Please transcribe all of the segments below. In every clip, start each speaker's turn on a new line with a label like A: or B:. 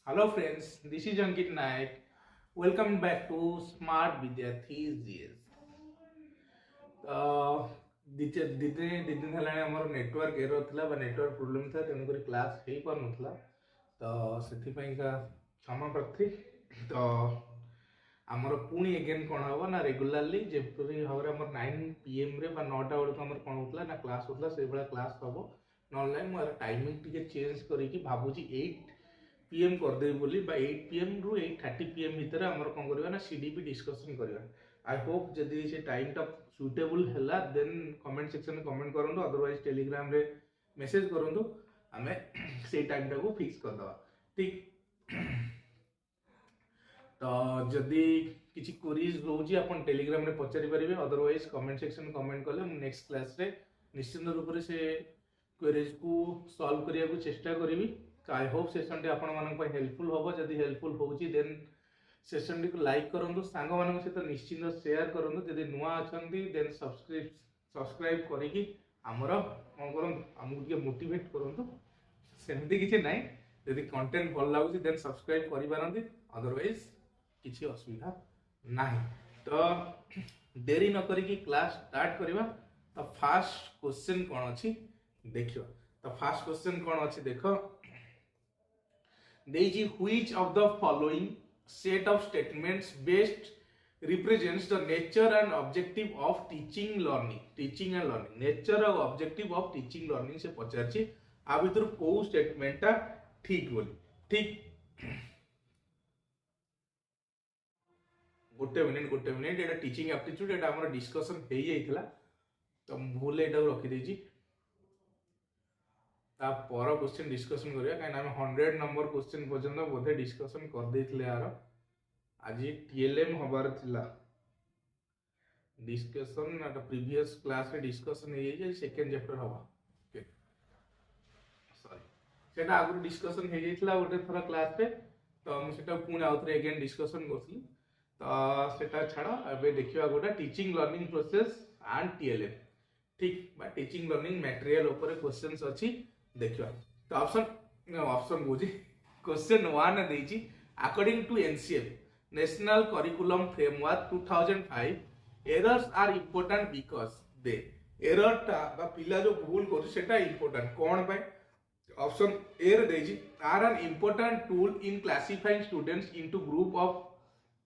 A: Hello friends, this is Ankit Naik. Welcome back to Smart Vidyarthi GS. ଦି ଦିନ ହେଲାଣି ଆମର network ଏରର ଥିଲା ବା ନେଟୱାର୍କ ପ୍ରୋବ୍ଲେମ ଥିଲା, ତେଣୁକରି କ୍ଲାସ୍ ହେଇପାରୁନଥିଲା। ତ ସେଥିପାଇଁକା କ୍ଷମା ପ୍ରାର୍ଥୀ। ତ ଆମର ପୁଣି ଏଗେନ୍ କ'ଣ ହେବ ନା ରେଗୁଲାରଲି ଯେପରି ଭାବରେ ଆମର 9 PM ରେ ବା 9ଟା ବେଳକୁ ଆମର କ'ଣ ହେଉଥିଲା ନା କ୍ଲାସ୍ ହେଉଥିଲା, ସେଇଭଳିଆ କ୍ଲାସ୍ ହେବ। ନହେଲେ ନାହିଁ ମୁଁ ଏହାର ଟାଇମିଂ ଟିକେ ଚେଞ୍ଜ କରିକି ଭାବୁଛି 8 PM କରିଦେବି ବୋଲି, ବା 8 PM ରୁ 8:30 PM ଭିତରେ ଆମର କ'ଣ କରିବା ନା CDP डिस्कसन କରିବା। आई होप जदि से टाइम टा सुटेबल हैला देन कमेंट सेक्शन में कमेंट करंतु, अदरवाइज टेलीग्राम रे मेसेज करंतु, हमें से टाइम टा को फिक्स कर दवा। ठीक तो जदि किसी क्वेरीज रोजी अपन टेलीग्राम रे पचारि परिबे, अदरवाइज कमेंट सेक्शन में कमेंट कले मु नेक्स्ट क्लास रे निश्चित रूप से से क्वेरीज को सॉल्व करिया को चेष्टा करिवि। आई होप सेशन टे आपण मानन पय हेल्पफुल होबो। जदि हेल्पफुल होउची देन सेशन टी को लाइक करंतु, सांग मानन सहित निश्चित शेयर करंतु। जदि नुआ अछंती देन सब्सक्राइब करिकि हमर कोन करंतु, हमहु के मोटिवेट करंतु। सेमती किछि नै, जदि कंटेंट भल लागुची देन सब्सक्राइब करि पारंती, अदरवाइज किछि असुविधा नाही। तो देरी न करिकि क्लास स्टार्ट करिवा। तो फर्स्ट क्वेश्चन कोन अछि देखियो। तो फर्स्ट क्वेश्चन कोन अछि देखो, देजी which of the following set of statements best represents the nature and objective of teaching and learning nature और objective of teaching learning से पचारछि। आ भीतर को स्टेटमेंट टा ठीक बोली। ठीक गोटे मिनिट एटा टीचिंग एप्टीट्यूड एटा हमर डिस्कशन हे जाइथिला, तो भूल एटा रखि देछि। ता पर क्वेश्चन डिस्कशन करिया, काहे ना हम 100 नंबर क्वेश्चन पर्यंत बोधे डिस्कशन कर देथिले। यार आज टीएलएम हबार थिला डिस्कशन, एटा प्रीवियस क्लास रे डिस्कशन हे जाय, सेकंड चैप्टर हबा। ओके सॉरी, सेटा आगु डिस्कशन हे जायथिला गोटे थरा क्लास रे, तो हम सेटा पुणी आउथरे अगेन डिस्कशन करथि। तो सेटा छाड़, एबे देखिबा गोटा teaching learning process and TLM. ठीक बा टीचिंग लर्निंग मटेरियल ऊपर क्वेश्चंस अछि देखिबा। तो ऑप्शन बुझी क्वेश्चन 1 देछि, according to NCF national curriculum framework 2005 errors are important because they error टा बा पिला जो भूल कर सेटा इंपोर्टेंट कोन बाय। ऑप्शन ए रे देछि, are an important tool in classifying students into group of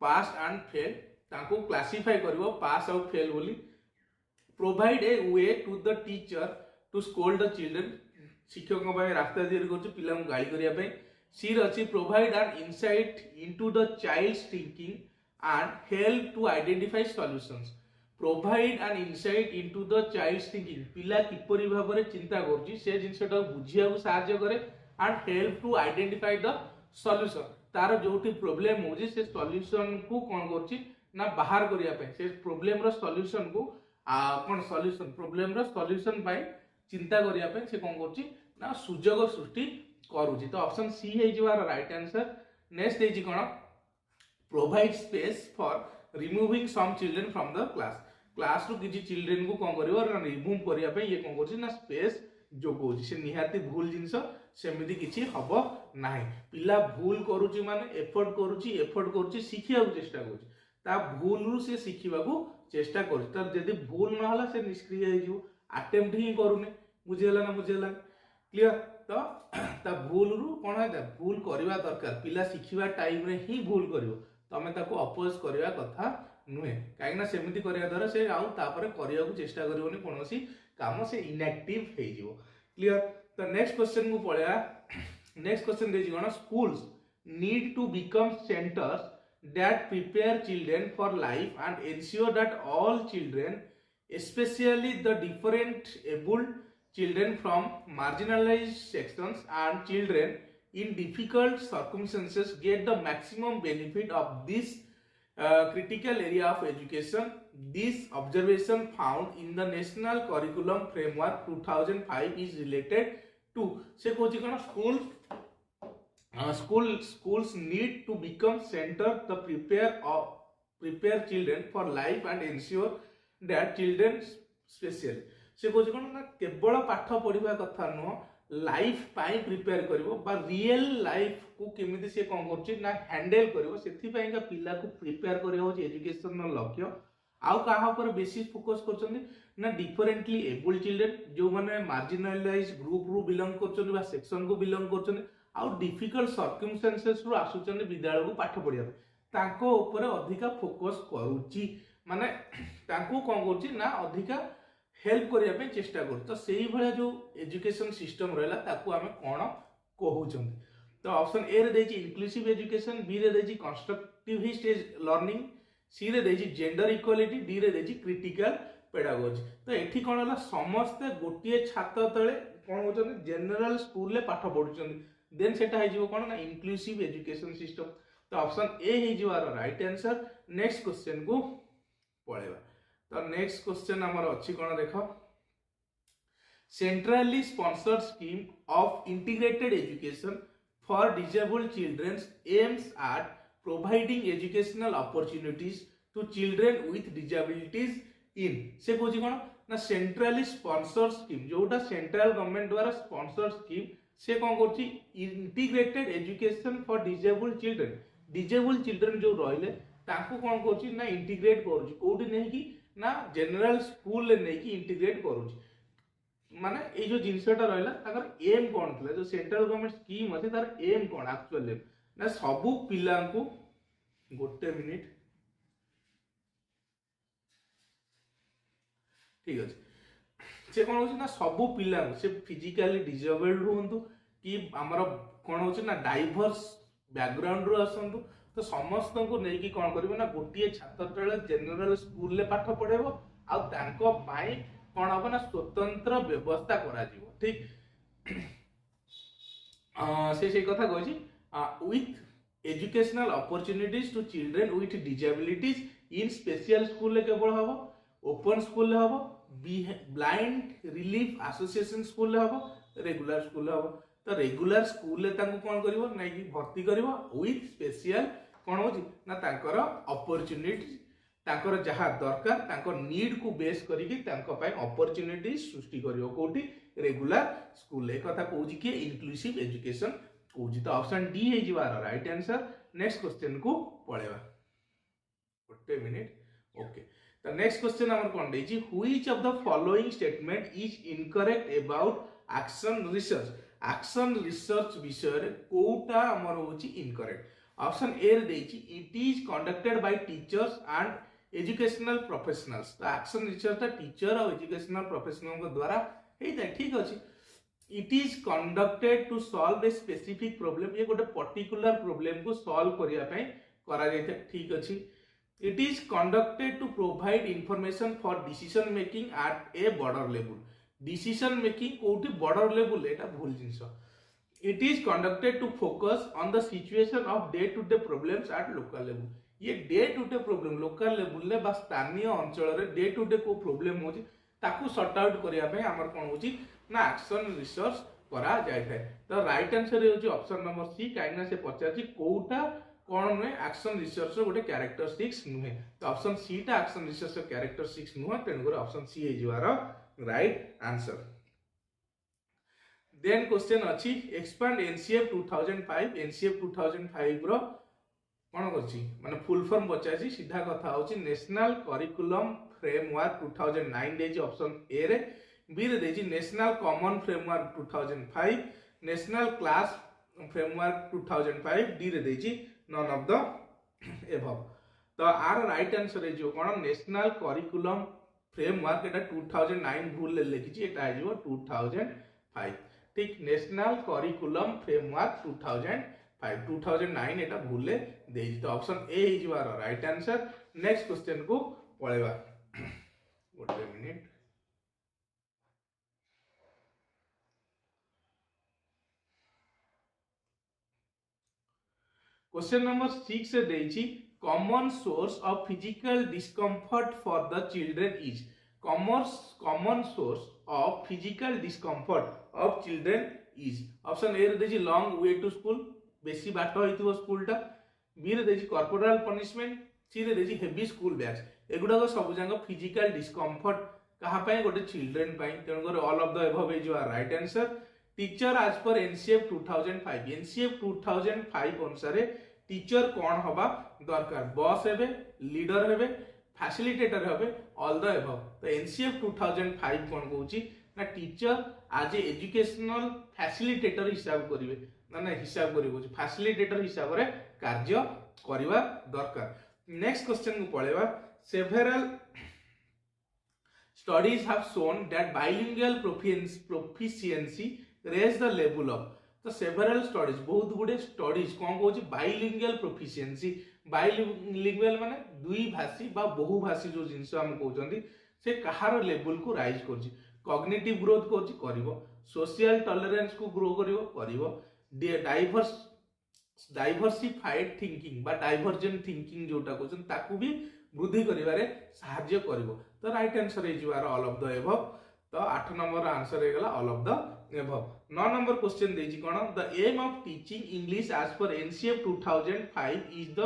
A: pass and fail. ताको क्लासिफाई करबो पास और फेल बोली। Provide a way to the teacher to scold the children, शिक्षक रास्ता तैयारी कर पिला गाड़ी करने। सी अच्छी provide an insight into the child's thinking and help to identify solutions. Provide an insight into the child's thinking, पिला किपरि भाव में चिंता कर से जिनटा बुझिया साहाय्य करे and help to identify the solution. तार जोटी प्रोब्लेम हो से सॉल्यूशन को कौन करना बाहर करने से प्रोब्लेम रो सॉल्यूशन को कौन सॉल्यूशन प्रोब्लेम रो सॉल्यूशन पाई चिंता करने से कौन करना सुजोग सृष्टि करुच्ची। तो ऑप्शन सी है राइट आंसर। नेक्स्ट है कौन, provide space for removing some children from the class. Class रु किसी चिल्ड्रन को कौन कर रिमूव करने ये कौन करना स्पेस जोगौची। से निहाती भूल जिनस सेमिति किछि हबो नाही। पिला भूल करूची माने एफर्ट करूची शिखिया को चेष्टा करूची, ता भूल रु से शिखिबा को चेष्टा करूची। त जदी भूल न होला से निष्क्रिय हे जिवो, अटेम्प्ट ही करूने। बुझेला ना क्लियर। तो ता भूल रु कोन है भूल करबा दरकार। पिला शिखिबा टाइम रे ही भूल करिवो, तमे ताको अपोज करबा कथा नुहे, काहे ना सेमिति करिया द्वारा से आउ तापरे करिया को चेष्टा करिवोनी, कोनोसी काम से इनएक्टिव हे जिवो। क्लियर। तो नेक्स्ट क्वेश्चन को पळया। नेक्स्ट क्वेश्चन देछि कोन, schools need to become centres that prepare children for life and ensure that all children, especially the different abled children from marginalized sections and children in difficult circumstances, get the maximum benefit of this critical area of education. This observation found in the National Curriculum Framework 2005 is related to से कोची कोन schools need to become center to prepare children for life and ensure that children specially से कोची कोन ना केवल पाठ पढ़िबा कथा नुह, life पाई prepare करिवो बा रियल लाइफ को केमिति से कोन करछि ना हैंडल करिवो सेथि पाई का पिला को प्रिपेयर करियो होछि एजुकेशन नो लक्ष्य आउ कहा पर बेसी फोकस करछन्ती ना डिफरेंटली एबल चिल्ड्रन जो माने मार्जिनलाइज ग्रुप रु बिलोंग करछन्ती बा सेक्शन को बिलोंग करछन्ती आउ डिफिकल्ट सर्कमस्टेंसेस रु आसुछन्ती विद्यालय को पाठ पढिया तांको ऊपर अधिका फोकस करूची माने तांको कोन करछि ना अधिका हेल्प करिया पे चेष्टा कर तो सेही भलिया जो एजुकेशन सिस्टम रहला ताकू हमें कोन कहउछन्ती तो ऑप्शन ए रे देछि इंक्लूसिव एजुकेशन बी रे देछि कंस्ट्रक्टिविस्ट लर्निंग सी रे देछि जेंडर इक्वालिटी डी रे देछि क्रिटिकल पेडागोजी तो एठी कोन होला समस्त गोटिए छात्र तळे कोन होछन्ती जनरल स्कूल ले पाठ पढुछन्ती देन सेटा हे जिवो कोन ना इंक्लूसिव एजुकेशन सिस्टम तो ऑप्शन ए हे जिवार राइट आंसर नेक्स्ट क्वेश्चन को पळेबा तो नेक्स्ट क्वेश्चन हमर अछि कोन देखो centrally sponsored scheme of integrated education for disabled children aims at providing educational opportunities to children with disabilities in से कोजी कोन ना सेंट्रली स्पॉन्सर्ड स्कीम जोटा सेंट्रल गवर्नमेंट द्वारा स्पॉन्सर्ड स्कीम से कोन करछि integrated education for disabled children जो रहले तांको कोन करछि ना इंटीग्रेट करछि कोठी नै कि ना जनरल स्कूल ले नै कि इंटीग्रेट करूछि माने ए जो जिंसटा रहला ताकर एम कोन थला जो सेंट्रल गवर्नमेंट स्कीम अछि तार एम कोन एक्चुअली ना सबु पिला को गोटे मिनिट ठीक अछि से कोन होछि ना सबु पिला से फिजिकली डिसेबल्ड रहंतु कि हमर कोन होछि ना डाइवर्स बैकग्राउंड रो आसंतु तो समस्त को नै कि कोन करबो ना गोटिए छात्र तळे जनरल स्कूल ले पाठ पढेबो आ तांको पाई कोन होबो ना स्वतंत्र व्यवस्था करा जिवो ठीक से कथा कहछि with educational opportunities to children with disabilities in special school ले केवल हबो ओपन स्कूल ले हबो ब्लाइंड रिलीफ एसोसिएशन स्कूल ले हबो रेगुलर स्कूल ले हबो तो रेगुलर स्कूल ले तांको कोन करिवो नै कि भर्ती करिवो विथ स्पेशल कोन होछि ना तांकर अपॉर्चुनिटी तांकर जहा दरकार तांकर नीड को बेस करिकि तांको पय अपॉर्चुनिटी सृष्टि करिवो कोठी रेगुलर स्कूल ले कथा कहूछि कि इंक्लूसिव एजुकेशन कहूछि तो ऑप्शन डी हे जिवार राइट आंसर नेक्स्ट क्वेश्चन को पळेबा गोटे मिनिट ओके तो नेक्स्ट क्वेश्चन हमर कोन देछि which of the following statement is incorrect about action research विषय रे कोटा हमर होछि इनकरेक्ट ऑप्शन ए रे देछि it is conducted by teachers and educational professionals तो एक्शन रिसर्च टीचर और एजुकेशनल प्रोफेशनल को द्वारा हेता ठीक अछि it is conducted to solve a specific problem ये गोटे पर्टिकुलर प्रॉब्लम को सॉल्व करिया पय करा जायते ठीक अछि it is conducted to provide information for decision making at a broader level decision making कोठी बॉर्डर लेवल एटा भूल जिंस it is conducted to focus on the situation of day to day problems at local level ये day to day problem local level ले बा स्थानीय अंचल रे डे टू डे को प्रॉब्लम होची ताकू सॉर्ट आउट करिया पे हमर कोन होची ना एक्शन रिसर्च करा जाय थाए तो राइट आंसर होची ऑप्शन नंबर सी काइना से पचाची कोटा कोन ने एक्शन रिसर्च रो गोटे कैरेक्टरिस्टिक्स नुहे तो ऑप्शन सी टा एक्शन रिसर्च रो कैरेक्टरिस्टिक्स नुहे तेन करे ऑप्शन सी हे जिवार राइट आंसर देन क्वेश्चन अछि एक्सपांड एनसीएफ 2005 रो कोन करछि माने फुल फॉर्म बचाछि सीधा कथा होछि नेशनल करिकुलम फ्रेमवर्क 2009 देछि ऑप्शन ए रे बी रे देछि national common framework 2005 national class framework 2005 D रे देछि नन ऑफ द एबव तो आर राइट आंसर है जो कोन नेशनल करिकुलम फ्रेमवर्क एटा 2009 भूल ले लिखिछि एटा है जो 2005 ठीक नेशनल करिकुलम फ्रेमवर्क 2009 एटा भूल ले देछि तो option A is your right answer next question को पळेबा गोटे मिनिट क्वेश्चन नंबर 6 से देछि common source of physical discomfort for the children is common source of physical discomfort of children is option A रे देछि लॉन्ग वे टू स्कूल बेसी बाट होइतिबो स्कूलटा B रे देछि कॉर्पोरल पनिशमेंट सी रे देछि हेवी स्कूल बैग्स एगुडा सब जंग फिजिकल डिस्कम्फर्ट कहा पय गोटे चिल्ड्रन पय तेन कर all of the above is your right answer teacher आज पर एनसीएफ 2005 एनसीएफ 2005 अनुसार टीचर कौन हवा दरकार बॉस हेबे लीडर हेबे फैसिलिटेटर हेबे ऑल द एबव तो एनसीएफ 2005 कौन कहूची ना टीचर आज एजुकेशनल फैसिलिटेटर हिसाब करिवे ना हिसाब करिवो फैसिलिटेटर हिसाब रे कार्य करबा दरकार। नेक्स्ट क्वेश्चन को पळेबा several studies have shown that bilingual proficiency raise the level of तो several studies बहुत गुडे स्टडीज कौन कहूँ बाइलिंगुअल प्रोफिशिएंसी बाइलिंगुअल माने दुई भाषी बा बहुभाषी जो जिनस हम कहउछंती से कहार लेवल को राइज करछि कॉग्निटिव ग्रोथ करछि करिवो सोशल टॉलरेंस को ग्रो करिवो डाइवर्सिफाइड थिंकिंग बा डाइवर्जेंट थिंकिंग जोटा कहउछन ताकू भी वृद्धि करिवारे सहाय्य करिवो तो राइट आंसर हे जिवार ऑल ऑफ द एबव तो 8 नंबर आंसर हे गला all of the above. 9 number question देछि कोन the aim of teaching English as per NCF 2005 is the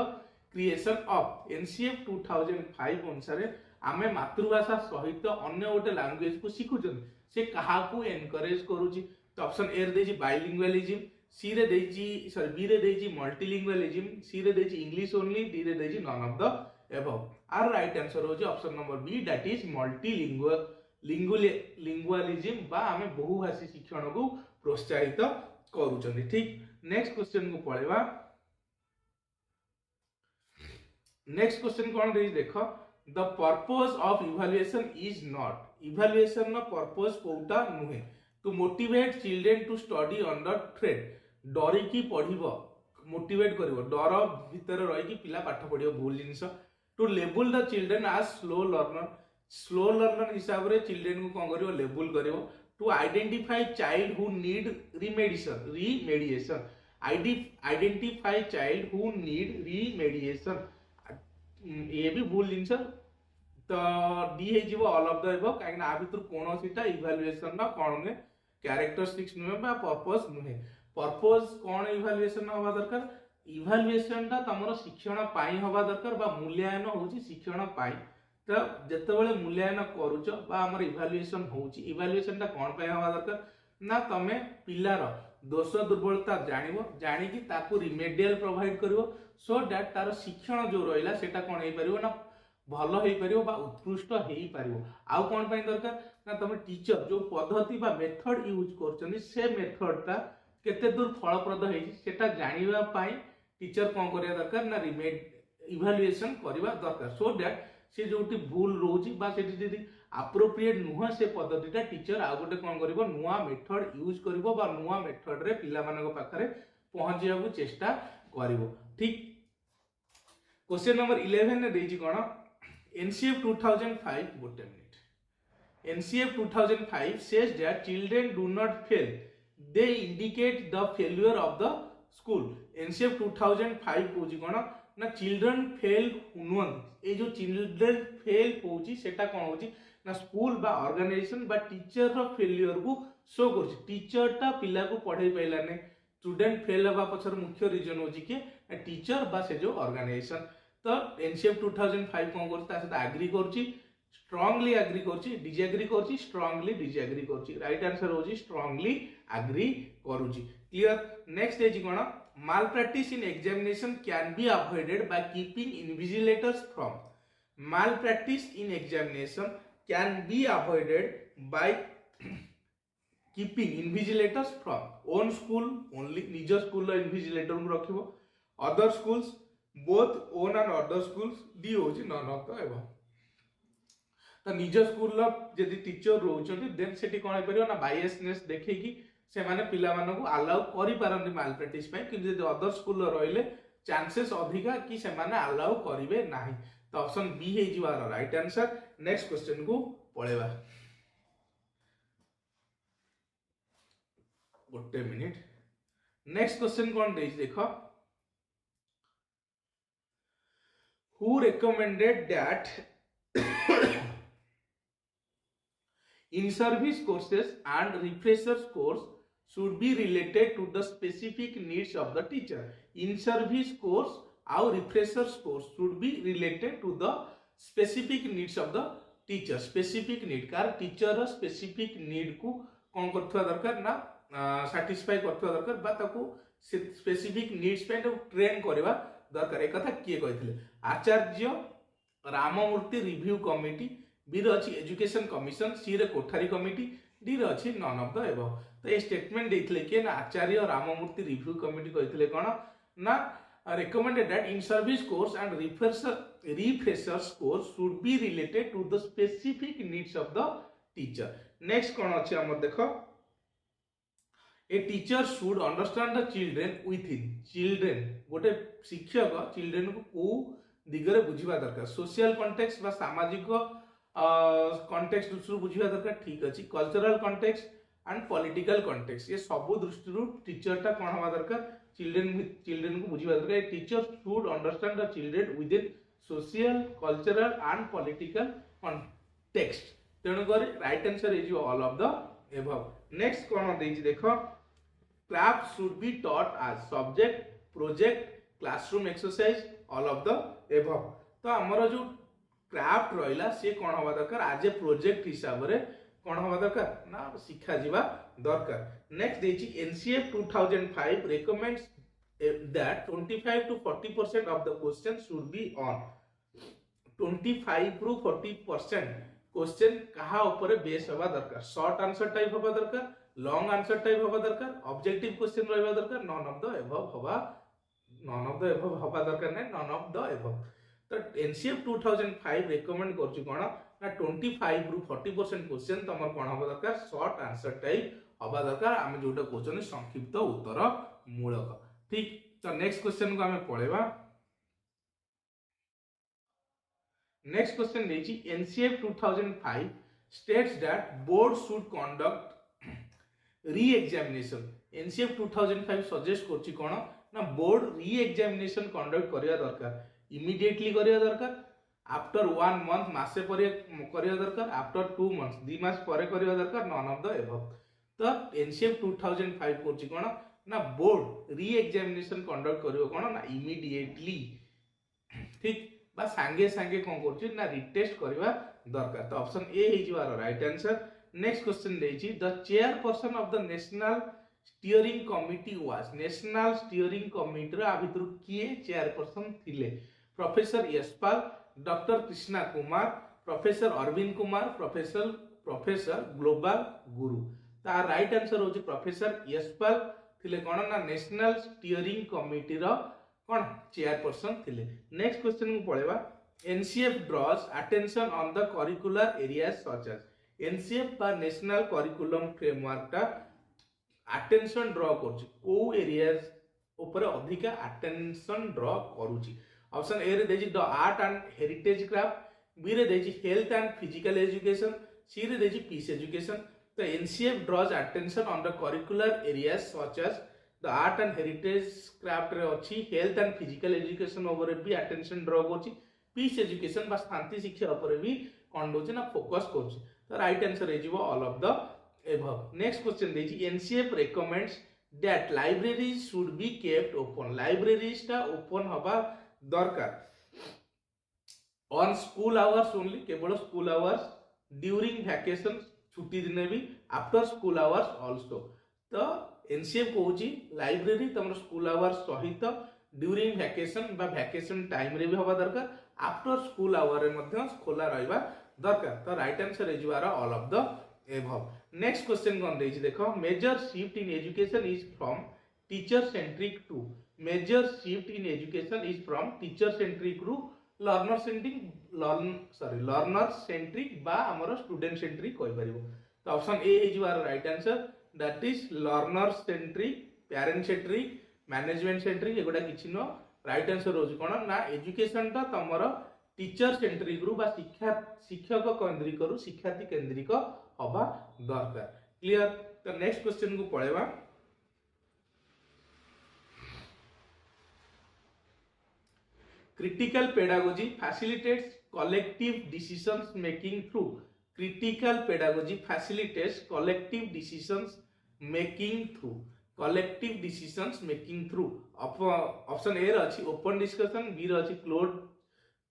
A: creation of NCF 2005 अनुसार आमे मातृभाषा सहित अन्य गोटे लैंग्वेज को सिखुछन से कहा को एनकरेज करूची तो ऑप्शन ए रे देछि बाइलिंगुअलिज्म सी रे देछि सॉरी बी रे देछि मल्टीलिंगुअलिज्म सी रे देछि इंग्लिश ओनली डी रे देछि none of the above are right answer होछि option number B that is multilingualism बा आमे बहुभाषी शिक्षण को प्रोत्साहित करूछन। ठीक नेक्स्ट क्वेश्चन को पळेबा नेक्स्ट क्वेश्चन कोन देछि देखो the purpose of evaluation is not evaluation नो पर्पस कोटा नुहे to motivate children to study under threat डरी की पढिबो मोटिवेट करिवो डर भीतर रही कि पिला पाठ पढिबो भूल जिंस to label the children as slow learner हिसाब रे चिल्ड्रन को कोन करिवो लेबल करिवो to identify child who need remediation identify child who need remediation ये भी भूल जिंस तो डी हे जीवो ऑल ऑफ द एबव काहे ना आ भीतर कोनोसीटा इवैल्यूएशन ना कोन ने कैरेक्टरिस्टिक्स नुहे बा पर्पस नुहे पर्पस कोन इवैल्यूएशन होबा दरकार इवैल्यूएशन ता तमरो शिक्षण पाई होबा दरकार बा मूल्यांकन होची शिक्षण पाई तो जेतेबेले मूल्यांकन करूचो बा हमर इवैल्यूएशन होची इवैल्यूएशन ता कोन पाई होबा दरकार ना तमे पिल्लार दोष दुर्बलता जानिबो जानि कि ताकू रिमेडियल प्रोवाइड करिवो सो दैट तार शिक्षण जो रहिला सेटा कोन हे परिवो ना भलो हे परिवो बा उत्कृष्ट हे परिवो आउ कोन पाई दरकार ना तमे टीचर जो पद्धति बा मेथड यूज करचनी से मेथड ता केते दूर फलप्रद हे सेटा जानिबा पाई टीचर कोन करिया दरकार ना इवैल्यूएशन करिवा दरकार सो दैट से जोटी भूल रोची बा सेठी जदी एप्रोप्रिएट नुह से पद्धतिटा टीचर आ गोटे कोन करिवो नुवा मेथड यूज करिवो बा नुवा मेथड रे पिला मानको पाखरे पहुंचिया को चेष्टा करिवो। ठीक क्वेश्चन नंबर 11 ने देछि कोन एनसीएफ 2005 गोटे minute NCF 2005 says that children do not fail they indicate the failure of the school NCF 2005 कोछि कोन ना चिल्ड्रन फेल हुनुन ए जो चिल्ड्रन फेल होछि सेटा कोन होछि ना स्कूल बा ऑर्गेनाइजेशन बा टीचर रो फेलियर को शो करछि टीचर ता पिला को पढाई पैला ने स्टूडेंट फेल हवा पछर मुख्य रीजन होछि कि टीचर बा से जो ऑर्गेनाइजेशन तो एनसीएफ 2005 कोन करछि ता से एग्री करछि स्ट्रांगली एग्री करछि डिसएग्री करछि स्ट्रांगली डिसएग्री करछि राइट आंसर होछि स्ट्रांगली एग्री करूछि क्लियर। नेक्स्ट इज कोन malpractice in examination can be avoided by keeping invigilators from malpractice in examination can be avoided by keeping invigilators from own school only निज school लो invigilator को रखिबो other schools both own and other schools D होची none of the above तो निज school लो जदी teacher रहउछथि then सेठी कोन हे परियो ना biasness देखैकी से माने पिला मानको अलाउ करि पारନ୍ତି मालप्रैक्टिस पय कि जदी अदर स्कूल रहिले चांसेस अधिका कि से माने अलाउ करिवे नाही तो ऑप्शन बी हे जिवार राइट आंसर। नेक्स्ट क्वेश्चन को पळेबा गोटे मिनिट नेक्स्ट क्वेश्चन कोन देछि देखो who recommended that in service courses and refreshers course should be related to the specific needs of the teacher in service course or refreshers course should be related to the specific needs of the teacher specific need car teacher specific need को कौन करथवा दरकार ना satisfy करथिबा दरकार बा ताको specific needs पे train करबा दरकार। एक कथा किए कहथिले आचार्य राममूर्ति रिव्यू कमिटी, बी रे अछि एजुकेशन कमिशन, सी रे कोठारी कमिटी, डी रे अछि नन ऑफ द एबव। तो ये स्टेटमेंट देथिले के ना आचार्य राममूर्ति रिव्यू कमिटी कहथिले कोन ना recommended that in service course and refreshers course should be related to the specific needs of the teacher। next कोन अछि हमर देखो a teacher should understand the children within children गोटे शिक्षक चिल्ड्रेन को को दिगरे बुझिबा दरकार। सोशल कॉन्टेक्स्ट बा सामाजिक कॉन्टेक्स्ट दृष्टि बुझिबा दरकार ठीक अछि। Cultural context and political context ये सब दृष्टि टीचर टा कोन हवा दरकार चिल्ड्रेन को बुझिबा दरकार। Teacher should understand the children within social cultural and political context. तेणु कर right answer is all of the above. Next कोन देछि देखो craft should be taught as subject project classroom exercise all of the above. तो हमर जो craft रहिला से कोन हवा दरकार आज ए प्रोजेक्ट हिसाब रे कोन हवा दरकार ना शिक्षा जीवा दरकार। नेक्स्ट देछि NCF 2005 recommends that 25 to 40% of the questions should be on 25 ରୁ 40% क्वेश्चन कहा ऊपर बेस हवा दरकार। शॉर्ट आंसर टाइप हवा दरकार, लॉन्ग आंसर टाइप हवा दरकार, ऑब्जेक्टिव क्वेश्चन रहबा दरकार, नन ऑफ द एबव हवा दरकार नै नन ऑफ द एबव। तो एनसीएफ 2005 रेकमेंड करछु कोन ना 25 ରୁ 40% क्वेश्चन तमर कोन हवा दरकार शॉर्ट आंसर टाइप हवा दरकार। आमे जोटा क्वेश्चन संक्षिप्त उत्तर मूलक ठीक। तो नेक्स्ट क्वेश्चन को आमे पढेबा। नेक्स्ट क्वेश्चन देछि NCF 2005 states that board should conduct re-examination। NCF 2005 suggest करछि कोन ना बोर्ड री-एग्जामिनेशन कंडक्ट करिया दरकार। इमीडिएटली करिया दरकार, आफ्टर 1 मंथ मासे परे करिया दरकार, आफ्टर 2 मंथ्स 2 मास परे करिया दरकार, नन ऑफ द एबव। तो एनसीएफ 2005 करछि कोन ना बोर्ड री-एग्जामिनेशन कंडक्ट करियो कोन ना इमीडिएटली ठीक बा सांगे सांगे कोन करछि ना रिटेस्ट करबा दरकार। तो ऑप्शन ए हि जिवार राइट आंसर। नेक्स्ट क्वेश्चन देछि the chairperson of the national steering committee was. National steering committee रा भितर किए चेयरपर्सन थिले? Professor Yashpal, doctor Krishna Kumar, professor Arvind Kumar, professor global guru. ता राइट आंसर होछि प्रोफेसर यशपाल थिले कोन ना नेशनल स्टीयरिंग कमिटी रो कोन चेयरपर्सन थिले। नेक्स्ट क्वेश्चन को पढेबा। NCF draws attention on the curricular areas such as. NCF बा नेशनल करिकुलम फ्रेमवर्क टा अटेंशन ड्रॉ करछि को एरियाज ऊपर अधिक अटेंशन ड्रॉ करूछि? ऑप्शन ए रे देछि the art and heritage craft, B रे देछि health and physical education, C रे देछि पीस एजुकेशन। तो NCF draws attention on the curricular areas such as the art and heritage craft रे अछि हेल्थ एंड फिजिकल एजुकेशन ऊपर भी attention draw करछि, पीस एजुकेशन बा शांति शिक्षा ऊपर भी कोन दोछि ना फोकस करछि। तो राइट आंसर हे जिवो all of the above. Next question देछि NCF recommends that libraries should be kept open. Libraries टा ओपन हवा दरकार ऑन स्कूल आवर्स ओनली, केवल स्कूल आवर्स, ड्यूरिंग वैकेशन छुट्टी दिने भी, आफ्टर स्कूल आवर्स आल्सो। तो एनसीएफ कहूची लाइब्रेरी तमर स्कूल आवर्स सहित ड्यूरिंग वैकेशन बा वैकेशन टाइम रे भी हवा दरकार, आफ्टर स्कूल आवर रे मध्य खोला रहबा दरकार। तो राइट आंसर इज वारा all of the above. Next question कोन देछि देखो major shift in education is from teacher centric to. Major shift in education is from teacher centric to learner centric बा हमर स्टूडेंट सेंट्रिक कहि परिबो। तो option A is वार right answer that is learner centric, parent centric, management centric एगुडा किछि नो। Right answer होज कोन ना एजुकेशन ता तमरो टीचर सेंट्रिक रु बा शिक्षक केंद्रिक रु शिक्षार्थी केंद्रिक हवा दरकार। क्लियर? तो नेक्स्ट क्वेश्चन को पढेबा। Critical pedagogy facilitates collective decisions making through। Critical pedagogy facilitates collective decisions making through। collective decisions making through option A रे अछि ओपन डिस्कशन, बी रे अछि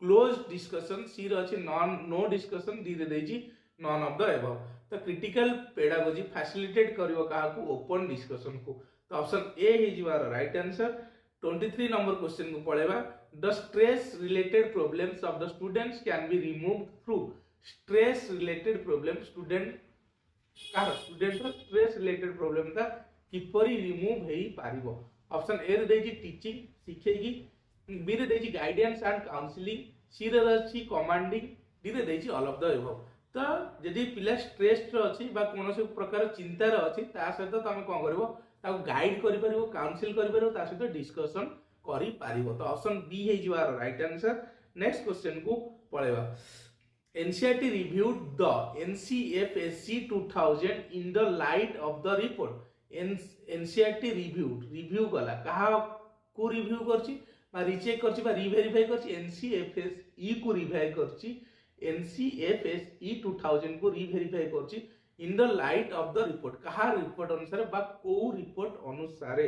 A: क्लोज डिस्कशन, सी रे अछि नो डिस्कशन, डी रे देछि नॉन ऑफ द एबव। तो critical pedagogy facilitate करिवो काहाकू ओपन डिस्कशन को। तो ऑप्शन ए ही जिवार राइट आंसर। 23 नंबर क्वेश्चन को पढ़ेबा the stress related problems of the students can be removed through stress related problem student stress related problem का किपरि रिमूव हेई पारिबो। ऑप्शन ए रे देजी टीचिंग शिखेगी, बी रे देजी गाइडेंस एंड काउंसलिंग, सी रे अछि commanding, D रे देजी all of the above. तो जदि पिला स्ट्रेस रो अछि बा कोनोसे प्रकार चिंता रो अछि ता सहित तमे कोन करबो ताको गाइड करि परिबो, काउंसिल करि परिबो, ता सहित डिस्कशन करि परिबो। तो ऑप्शन बी हे जिवार राइट आंसर। नेक्स्ट क्वेश्चन को पळेबा NCERT reviewed the NCFSC 2000 in the light of the report। NCERT review कला कहा को रिव्यू करछि बा रीचेक करछि बा रीवेरीफाई करछि NCFSE को रिवाई करछि, NCFSE 2000 को रीवेरीफाई करछि in the light of the report कहा रिपोर्ट अनुसार बा को रिपोर्ट अनुसार।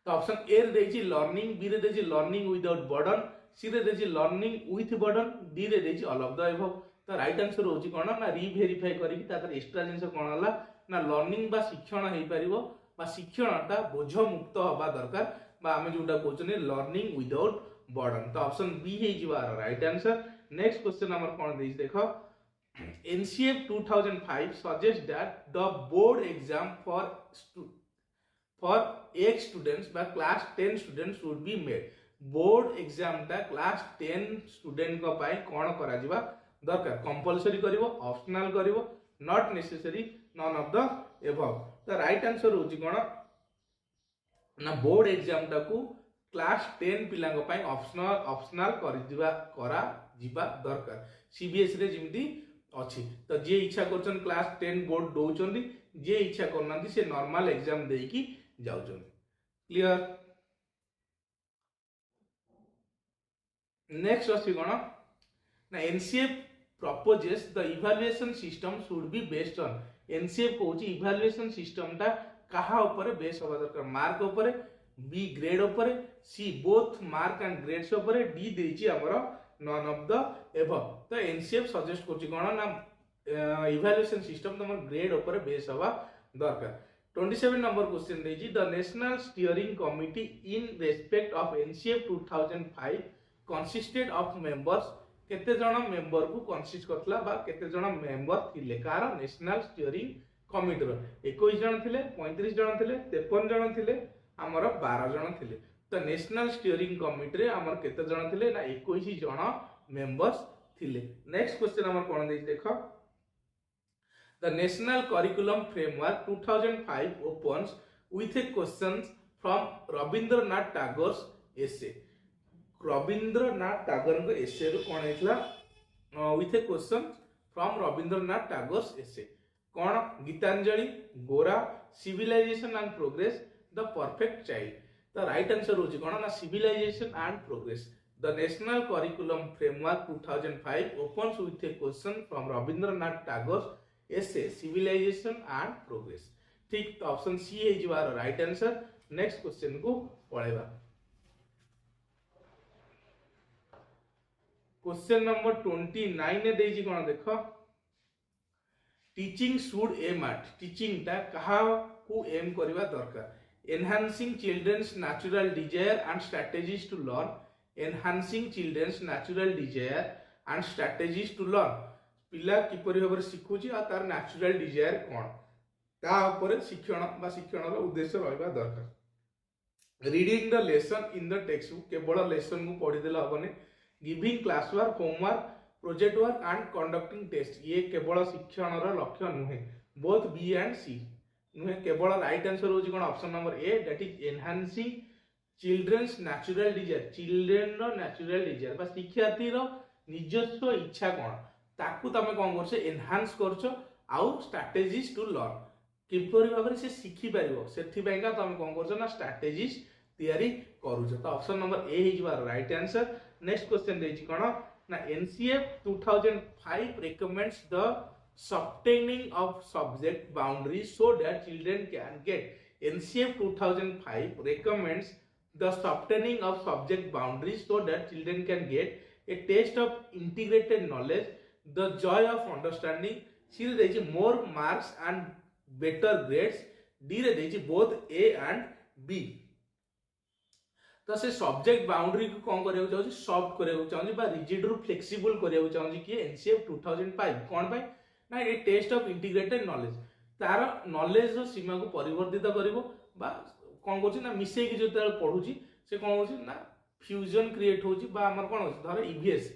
A: तो ऑप्शन ए रे देछि लर्निंग, बी रे देछि लर्निंग विदाउट बर्डन, सी रे देछि लर्निंग विथ बर्डन, डी रे देछि ऑल ऑफ द एबव। तो राइट आंसर होछि कोन ना रीवेरीफाई करिकि तातर एक्स्ट्रा जिंस कोन हला ना लर्निंग बा शिक्षण हेई परिबो बा शिक्षणटा बोझ मुक्त हबा दरकार बा आमे जोटा कहछने लर्निंग विदाउट बर्डन। तो ऑप्शन बी हे जिवार राइट आंसर। नेक्स्ट क्वेश्चन हमर कोन देछि देखो NCF 2005 suggests that the board exam for X students by class 10 students would be made। Board exam टा क्लास 10 स्टूडेंट को पाई कोन करा जिबा दरकार, कंपलसरी करिवो, ऑप्शनल करिवो, not necessary, none of the above. तो राइट आंसर होची कोन ना बोर्ड एग्जाम टा को क्लास 10 पिला को पाई ऑप्शनल करि दिबा करा जिबा दरकार। सीबीएसई रे जिमती अछि तो जे इच्छा करछन क्लास 10 बोर्ड दोचंदी, जे इच्छा करनांती से नॉर्मल एग्जाम देकी जाउचंदी। क्लियर। नेक्स्ट अछि कोन ना NCF proposes the evaluation system should be based on। NCF कहूची इवैल्यूएशन सिस्टम टा कहा ऊपर बेस होबा दरकार, मार्क ऊपर, बी ग्रेड ऊपर, C both mark and grades ऊपर, डी देची हमर नन ऑफ द एबव। तो NCF सजेस्ट करची कोन ना इवैल्यूएशन सिस्टम तमर ग्रेड ऊपर बेस होबा दरकार। 27 नंबर क्वेश्चन देची the national steering committee in respect of NCF 2005 consisted of members। केते जण मेंबर को कंसिस्ट करतला बा केते जण मेंबर थिले कार नेशनल स्टीयरिंग कमिटी रो 21 जण थिले, 35 जण थिले, 53 जण थिले, हमर 12 जण थिले। तो नेशनल स्टीयरिंग कमिटी रे हमर केते जण थिले ना 21 जण मेंबर्स थिले। नेक्स्ट क्वेश्चन हमर कोन देछि देखो the national curriculum framework 2005 opens with a questions from Rabindranath Tagore's essay। Rabindranath Tagore को एसे रो कोन हेतला with a question from Rabindranath Tagore's essay कोन Gitanjali, Gora, civilization and progress, the perfect child. The right answer होची कोन ना civilization and progress. The national curriculum framework 2005 opens with a question from Rabindranath Tagore's essay civilization and progress. ठीक। तो option C हे जिवार right answer. Next question को पढेबा question number 29 ने देजी कोन देखो teaching should aim at. Teaching टा कहा को एम करबा दरकार, enhancing children's natural desire and strategies to learn, enhancing children's natural desire and strategies to learn. पिला किपरि भाबरे सिखुची आ तार नेचुरल डिजायर कोन ता ऊपर शिक्षण बा शिक्षण रो उद्देश्य रहबा दरकार। Reading the lesson in the text book केवल लेसन को पढि देला हबने, giving class work, homework, project work and conducting test ये केवल शिक्षण रो लक्ष्य नुहे, बोथ बी एंड सी नुहे। केवल राइट आंसर होची कोन option number A that is enhancing children's natural desire. Children रो नेचुरल डिजायर बा शिक्षार्थी रो निजस्व इच्छा कोन ताकू तमे कोन करछे एनहांस करछो आउ स्ट्रेटजीज टू लर्न किपरि भाबरे से शिखि परिबो सेथि बैंका तमे कोन करछो ना स्ट्रेटजीज तयारी करूछो। तो option number A is your right answer. Next question देछि कोन ना NCF 2005 recommends the softening of subject boundaries so that children can get। NCF 2005 recommends the softening of subject boundaries so that children can get a taste of integrated knowledge, the joy of understanding, C रे देछि more marks and better grades, D रे देछि both A and B. तो से subject boundary को कौन करिया चाहूँ सॉफ्ट करिया चाहूँ बा रिजिड रु फ्लेक्सिबल करिया चाहूँ कि एनसीएफ 2005 कौन पाई ना ये टेस्ट ऑफ इंटीग्रेटेड नॉलेज तार नॉलेज रो सीमा को परिवर्तित करिवो बा कौन करछि ना मिसै कि जते पढुछि से कौन होछि ना फ्यूजन क्रिएट होछि बा हमर कौन होछि धर ईवीएस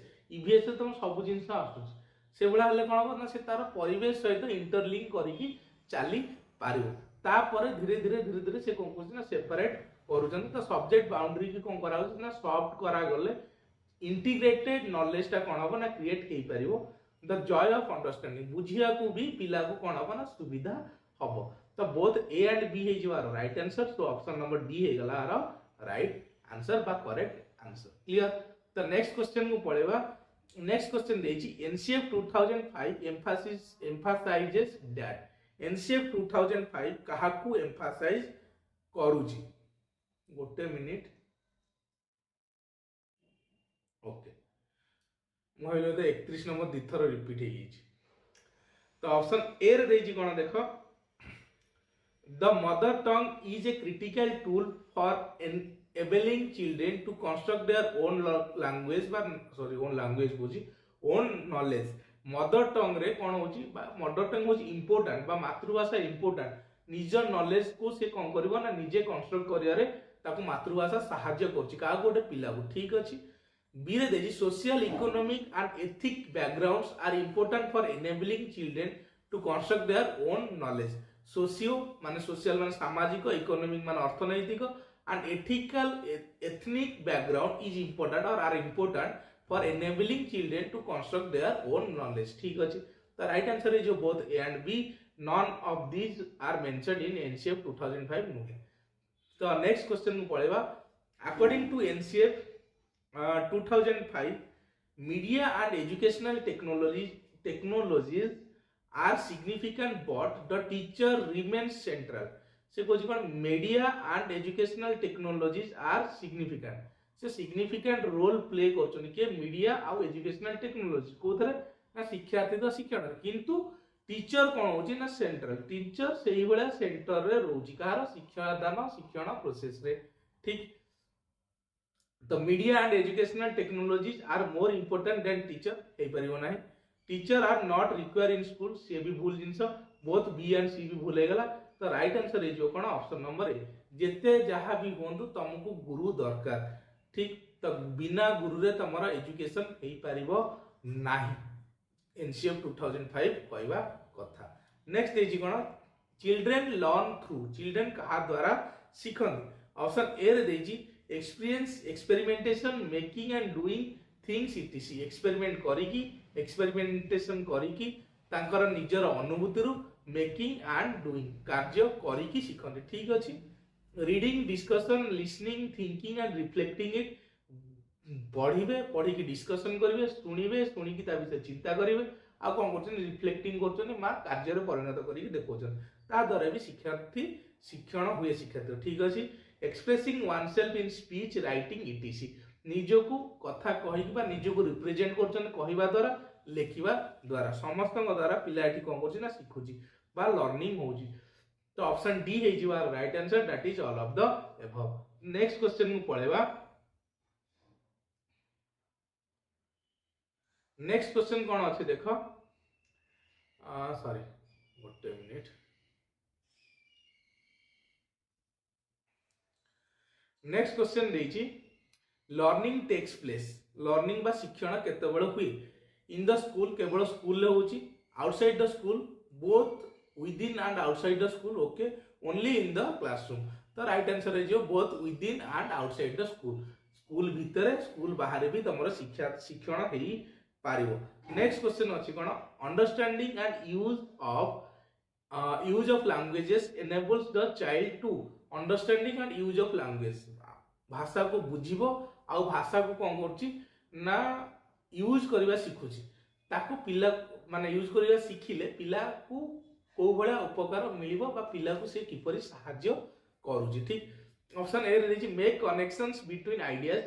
A: रे तुम सब जिंस आसुछि से बळा हले कौन हो ना से तार परिवेश सहित इंटरलिंक करिकि चली पारिवो तापर धीरे धीरे से कौन करछि ना सेपरेट करूछन। तो सब्जेक्ट बाउंड्री की कौन करा ना सॉफ्ट करा गले इंटीग्रेटेड नॉलेज टा कौन हो ना क्रिएट हेई परिवो। द जॉय ऑफ अंडरस्टैंडिंग बुझिया को भी पिला को कौन हो ना सुविधा हबो। तो बोथ ए एंड बी हे जवार right answer. So option number D हे गला राइट आंसर बा करेक्ट आंसर। क्लियर। तो नेक्स्ट क्वेश्चन को पळेबा। नेक्स्ट क्वेश्चन देछि एनसीएफ 2005 एम्फासाइजेस दैट एनसीएफ 2005 कहा को एम्फासाइज करूची। गोटे मिनिट ओके मोबाइल तो 31 नंबर दिथर रिपीट हो गई। तो ऑप्शन ए रे देछि कोन देखो the mother tongue is a critical tool for enabling children to construct their own language बा सॉरी ओन लैंग्वेज बुझी ओन नॉलेज। मदर टंग रे कोन होची बा मदर टंग होची इंपोर्टेंट बा मातृभाषा इंपोर्टेंट निज नॉलेज को से कोन करबो ना निजे कंस्ट्रक्ट करिया रे ताकू मातृभाषा सहाय्य करची का गोटे पिला को। ठीक अछि। बी रे देजी social economic and ethic backgrounds are important for enabling children to construct their own knowledge. Socio माने सोशल माने सामाजिक इकोनॉमिक माने अर्थनैतिक and ethical ethnic background is important or are important for enabling children to construct their own knowledge। ठीक अछि। The right answer is both A and B, none of these are mentioned in NCF 2005 नुहे। तो next question में पढ़ेबा according to NCF 2005 media and educational technologies are significant but the teacher remains central। से कोची कोन media and educational technologies are significant से significant role play करछन के media आ एजुकेशनल टेक्नोलॉजी कोथरे ना शिक्षार्थी तो शिक्षण किंतु टीचर कोन होची ना सेंट्रल टीचर सेही बेला सेंटर रे रोजी कार शिक्षादान शिक्षण प्रोसेस रे। ठीक। तो media and educational technologies are more important than teacher हे परिबो नाही। Teacher are not require in school से भी भूल जिंस बोथ बी एंड सी भी भूल हे गला। तो राइट आंसर है जो कोन ऑप्शन नंबर ए जेते जहा भी होंदु तुमको गुरु दरकार। ठीक। तो बिना गुरु रे तमरा एजुकेशन हेई परिबो नाही एनसीएफ 2005 कहबा कथा। नेक्स्ट देजी कोन चिल्ड्रन लर्न थ्रू चिल्ड्रन कहा द्वारा सिखन। ऑप्शन ए रे देजी experience experimentation making and doing things etc experiment करिकी एक्सपेरिमेंटेशन करिकी तांकर निजर अनुभूति रु मेकिंग एंड डूइंग कार्य करिकी शिखंते। ठीक अछि। Reading discussion listening thinking and reflecting it पढ़िबे पढ़िकी डिस्कशन करिवे सुनिबे सुनिकी ता विषय चिंता करिवे आ कोन करछन रिफ्लेक्टिंग करछन मा कार्य रे परिणत करिकी देखोछन ता द्वारा भी शिक्षार्थी शिक्षण हुए शिक्षार्थी। ठीक अछि। Expressing oneself in speech writing etc निजको कथा कहिबा बा निजको रिप्रेजेंट करछन कहिबा द्वारा लेखिबा द्वारा समस्त द्वारा पिला एठी कोन करछि ना सिखुछि बा लर्निंग होछि। तो ऑप्शन डी हे जिवा right answer that is all of the above. Next question को पढेबा। नेक्स्ट क्वेश्चन कोन अछि देखो सॉरी गोटे मिनिट। नेक्स्ट क्वेश्चन देछि लर्निंग टेक्स प्लेस लर्निंग बा शिक्षण केते बेले हुई इन द स्कूल केवल स्कूल ले होछि outside the school both within and outside the school okay only in the classroom। तो राइट आंसर है जो both within and outside the school school भितरे स्कूल बाहर भी तमरो शिक्षा शिक्षण हेई पारिबो। नेक्स्ट क्वेश्चन अछि कोन understanding and use of languages enables the child to understanding and use of language भाषा को बुझिबो आ भाषा को कोन करछि ना यूज करबा सिखुछि ताको पिला माने यूज करबा सिखिले पिला को को बळा उपकार मिलिबो बा पिला को से किपरि सहाय्य करूछि। ठीक। ऑप्शन ए रे दैछि मेक कनेक्शंस बिटवीन आइडियाज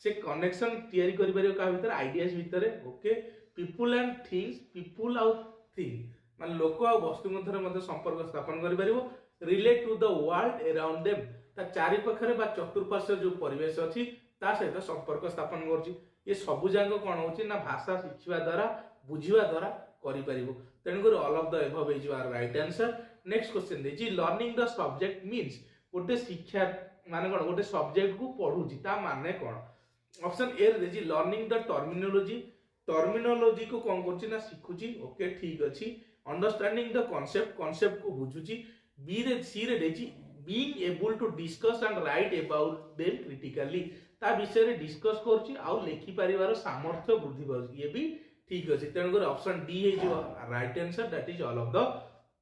A: से कनेक्शन तयारी करि परियो का भीतर आइडियाज भीतर okay people and things people out thing माने लोक आ वस्तु मध्य संपर्क स्थापन करि परिबो relate to the world around them ता चारि पाखरे बा चतुर्पार्श्व जो परिवेश अछि ता सहित संपर्क स्थापन करछि ये सबु जांग कोन होछि ना भाषा शिखिबा द्वारा बुझिबा द्वारा करि परिबो तेणुकर all of the above is your right answer next question देछि लर्निंग द सब्जेक्ट मीन्स गोटे शिक्षा माने कोन गोटे सब्जेक्ट को पढुछि ता माने कोन ऑप्शन ए रे देछि लर्निंग द टर्मिनोलॉजी को कोन करछि ना सिखुछि ओके ठीक अछि अंडरस्टैंडिंग द कांसेप्ट को बुझुछि बी रे सी रे देछि being able to discuss and write about them critically ता विषय रे डिस्कस करछि आ लेखि परिवार सामर्थ्य वृद्धि पाउछि ये भी ठीक अछि तेणुकर option D is right answer that is all of the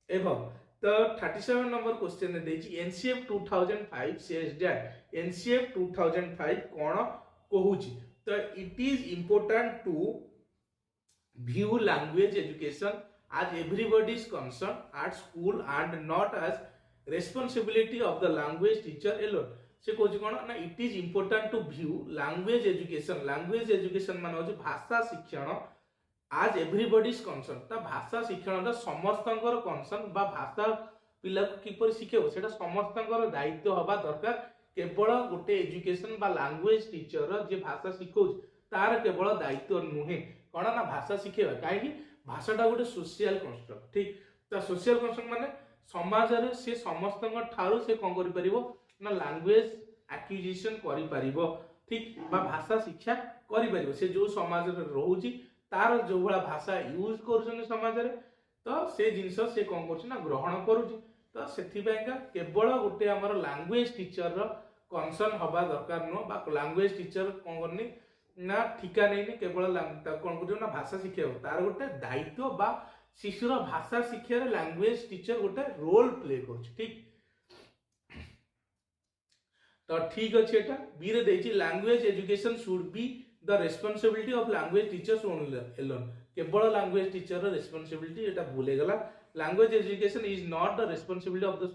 A: above तो 37 नंबर क्वेश्चन देछि एनसीएफ 2005 सेज दैट एनसीएफ 2005 कोन कहूछि तो it is important to view language education as everybody is concerned at school and not as responsibility of the language teacher alone से कहछि कोन ना it is important to view language education मान होछि भाषा शिक्षण आज एवरीबॉडी इज कंसर्न ता भाषा शिक्षण दा समस्तंकर कंसर्न बा भाषा पिला को किपर शिखेबो सेटा समस्तंकर दायित्व हबा दरकार केवल गोटे एजुकेशन बा लैंग्वेज टीचर जे भाषा शिखौ तार केवल दायित्व नुहे कोन ना भाषा शिखेबा काहे भाषाटा गोटे सोशल कंस्ट्रक्ट ठीक ता सोशल कंस्ट्रक्ट माने समाज रे से समस्त ठारू से कोन करि परिबो ना लैंग्वेज एक्विजिशन करि परिबो ठीक बा भाषा शिक्षा करि परिबो से जो समाज रे रहउची तार जो भला भाषा यूज करूछन समाज रे तो से जिंस से कोन करछ ना ग्रहण करूची तो सेथि बेंका केवल गोटे हमर लैंग्वेज टीचर रो कंसर्न हबा दरकार न बा लैंग्वेज टीचर कोन करनी ना ठिका नहीं केवल कौन कर ना भाषा शिक्षा तार गोटे दायित्व बा शिशुर भाषा शिक्षा लैंग्वेज टीचर गोटे रोल प्ले कर ठीक तो ठीक अच्छे एटा बी रे देछि language education should be the responsibility of language teachers alone केवल लैंग्वेज टीचर रिस्पांसिबिलिटी एटा भूले गला language education is not the responsibility of the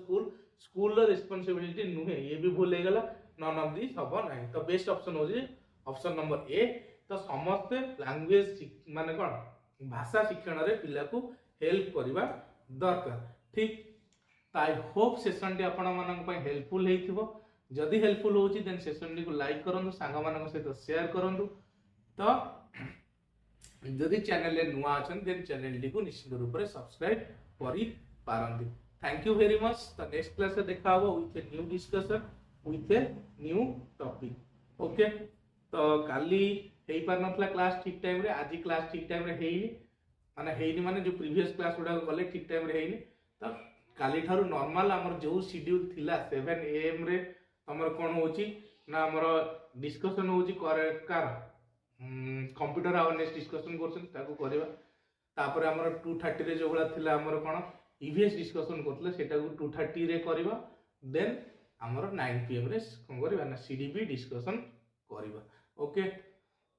A: school responsibility नुहे ये भी भूले गला नन ऑफ दिस हबो नाही तो बेस्ट ऑप्शन हो जे ऑप्शन नंबर ए तो समस्त लैंग्वेज माने कोन भाषा शिक्षण रे पिला को हेल्प करबा दरकार ठीक आई होप सेशन टी आपण मानन पय हेल्पफुल हेतिबो जदि हेल्पफुल होची देन सेशन टी को लाइक करंतु सांगा मानन सहित शेयर करंतु तो जदि चैनल ले नुआ अछन देन चैनल टी को निश्चित रूप रे सब्सक्राइब करि पारंतु थैंक यू वेरी मच तो नेक्स्ट क्लास रे देखा हो with a new discussion with a new topic okay तो काली हेई पार नथला क्लास ठीक टाइम रे आज क्लास ठीक टाइम रे हेइनी माने जो प्रीवियस क्लास गुडा गले ठीक टाइम रे हेइनी तो काली थारु नॉर्मल हमर जो शेड्यूल थिला 7 am रे हमर कोन होची ना हमर डिस्कशन होची कार कंप्यूटर अवेयरनेस डिस्कशन करछन ताको करबा तापर हमर 2:30 रे जो बला थिला हमर कोन ईवीएस डिस्कशन करथले सेटा को 2:30 रे करबा देन हमर 9 pm रे कोन करबा ना सीडीबी डिस्कशन करबा ओके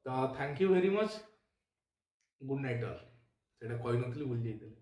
A: तो thank you very much good night all सेटा कोइ नथली भूल जाइतले।